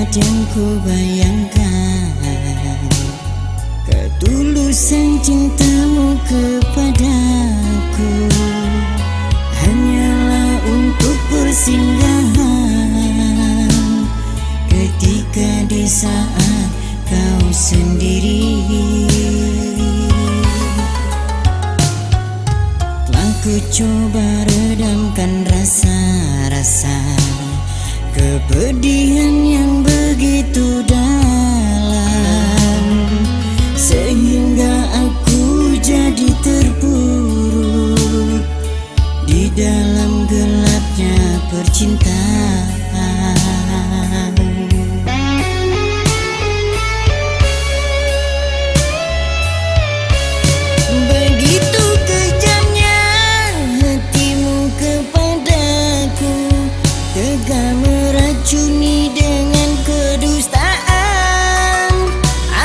kadang ku bayangkan ketulusan cintamu kepadaku hanyalah untuk persinggahan ketika di saat kau sendiri. Telah ku coba redamkan rasa-rasa kepedihan yang begitu dalam, sehingga aku jadi terpuruk di dalam gelapnya percintaan. Begitu kejamnya hatimu kepadaku, tega meracuni dengan kedustaan.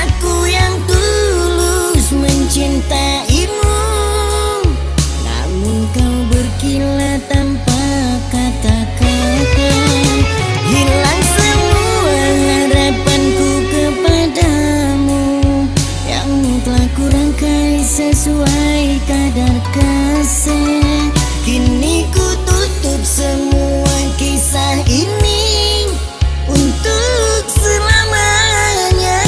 Aku yang tulus mencintaimu, namun kau berkilat tanpa kata-kata. Hilang semua harapanku kepadamu yang telah kurangkai sesuai kadar kasih. Kini ku tutup semua kisah ini untuk selamanya.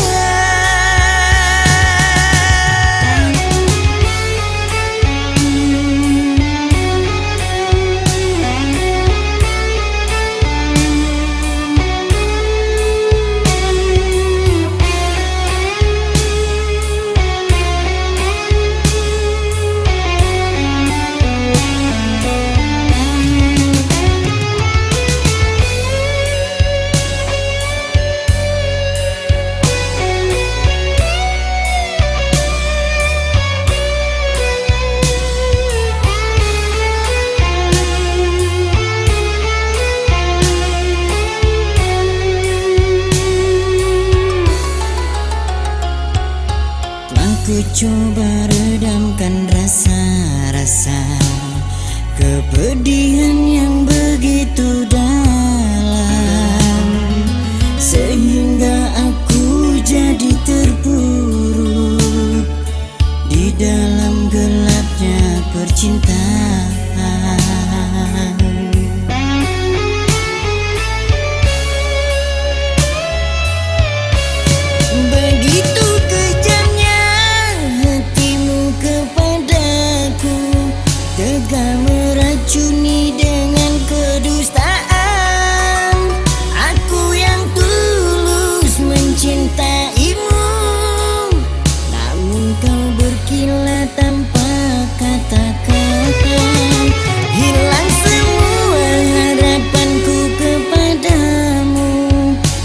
Ku coba redamkan rasa-rasa kepedihan yang begitu dalam, sehingga aku jadi terpuruk di dalam gelapnya percintaan. Begitu tega meracuni dengan kedustaan. Aku yang tulus mencintaimu, namun kau berkilat tanpa kata-kata. Hilang semua harapanku kepadamu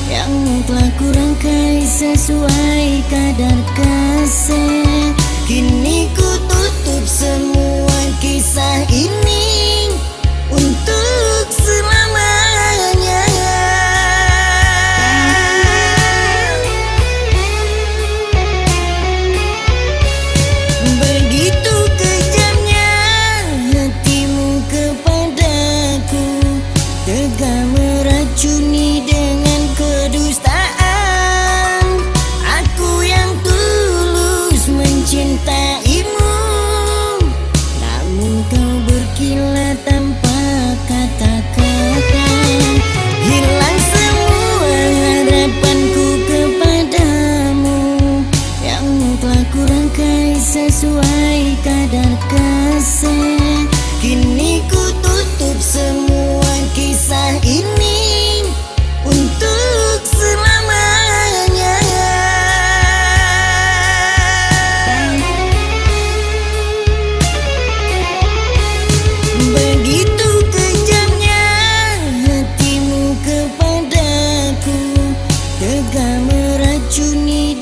yang telah kurangkai sesuai kadar kasih. Kini ku tutup semua kisah ini untuk selamanya. Begitu kejamnya hatimu kepadaku, tega meracuni dengan kedustaan. Aku yang tulus mencintaimu, namun kau berkilat tanpa kata-kata. Hilang semua harapanku kepadamu yang telah kurangkai sesuai kadar kasih. Kini ku tutup semua kisah ini untuk selamanya. Begitu kejamnya hatimu kepadaku, tega meracuni